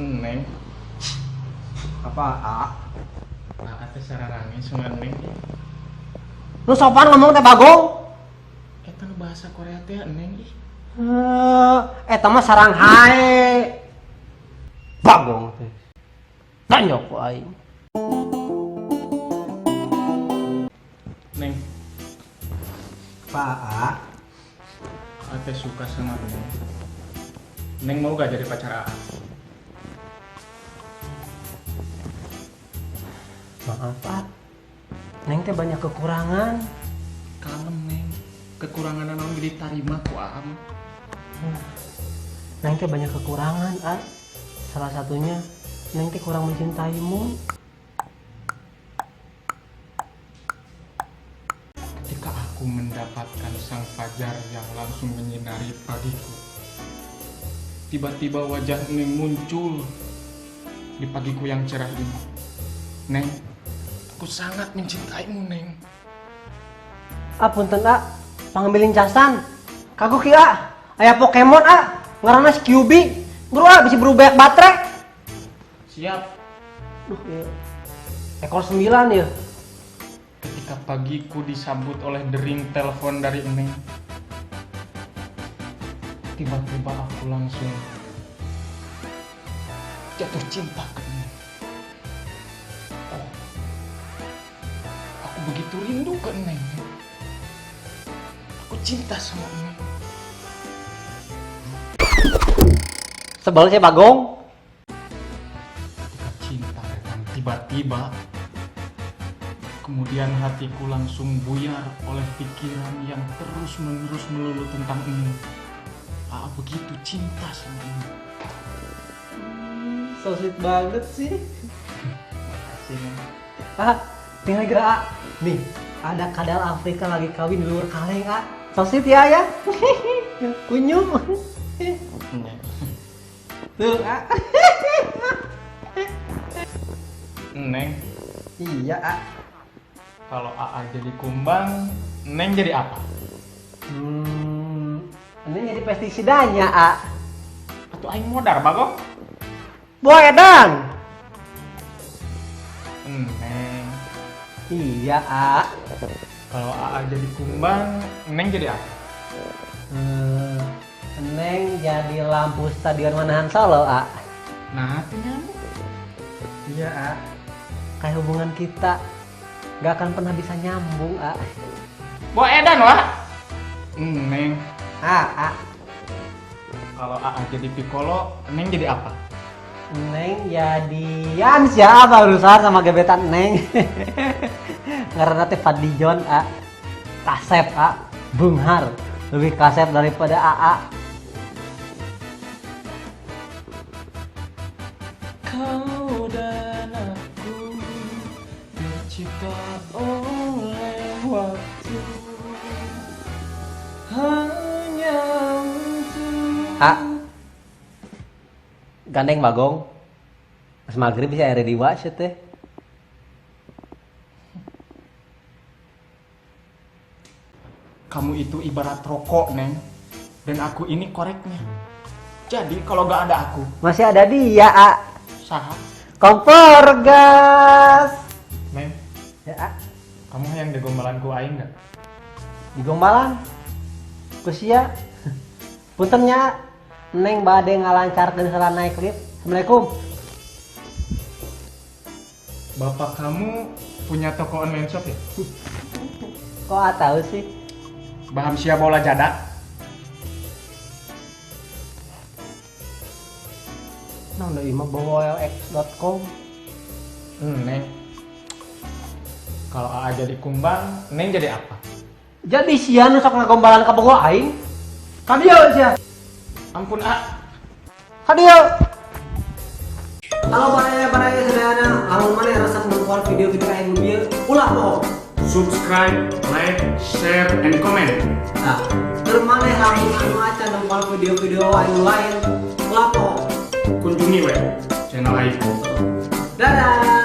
Neng, Apa? teh sararangnya sungan Neng. Lu sopan ngomong teh Bagong? Eta nu bahasa Korea teh Neng ih. Eta mah sarang hae. Bagong teh. Tanya ku aing. Neng, Pak, Ate suka sama Neng. Neng mau gak jadi pacar Aa? maaf Pak. Neng teh banyak kekurangan. Kalem Neng, kekurangan naon ditarima ku Aa mah. Neng teh banyak kekurangan, Salah satunya Neng teh kurang mencintaimu. Ketika aku mendapatkan sang fajar yang langsung menyinari pagiku, tiba-tiba wajah Neng muncul di pagiku yang cerah ini. Neng, aku sangat mencintaimu, Neng. Punten, pangambilin casan. Kagok kieu, aya Pokemon, ngaranna si Kyuubi. Bro, bisa berubah baterai. Siap. Ekor 9 ya. Ketika pagiku disambut oleh dering telepon dari Neng, tiba-tiba aku langsung jatuh cinta ke Neng. Oh, aku begitu rindu ke Neng. Aku cinta sama Neng. Sebel sih Bagong. Ketika cinta datang tiba-tiba, kemudian hatiku langsung buyar oleh pikiran yang terus-menerus melulu tentang Neng. Begitu cinta sama Neng. So sweet banget sih. Makasih Neng. Tinggal gerak. Nih, ada kadal Afrika lagi kawin di luar kaleng, So sweet ya. Kunyum. Tuh, Neng, Iya, kalau AA jadi kumbang, Neng jadi apa? Ini jadi pestisidanya, Atau aing modar bagong? Boy Edan. Neng, Iya, kalau AA jadi kumbang, Neng jadi apa? Neng jadi lampu stadion Manahan Solo, Nah, itu nyambung. Iya, kayak hubungan kita gak akan pernah bisa nyambung, Bo edan wah. Neng, kalau AA jadi Piccolo, Neng jadi apa? Neng jadi siapa urusan sama gebetan Neng? Karena teh Fadlijon, Kasep, Bunghar, lebih kasep daripada AA. Kau dan aku tercipta oleh waktu, hanya untuk Gandeng Bagong. Pas maghrib bisa air di wash teh. kamu itu ibarat rokok, Neng, dan aku ini koreknya. Jadi kalau gak ada aku, Masih ada dia, saha? Kompor gas. Neng, Ya, kamu yang di gombalanku aing gak? di Gombalan. Kusia. Puntennya Neng bade ngalancarkeun salah naik lift. Assalamualaikum. Bapak kamu punya toko online shop ya? Kok tahu sih? Baham siap bola jada? Nah, udah imah bawa lx.com. Neng, kalau AA jadi kumbang, Neng jadi apa? Jadi sia nu sok ngagombalan ka bogo aing. Ka dieu sia. Ampun A. Ka dieu. Halo baraya sedayana, lamun maneh rasa nonton video-video aing nu ulah poho. Subscribe, like, share, and comment. Nah, termaneh lamun anu acan nonton video-video aing lain, ulah poho. Kunjungi web channel aing. Dadah.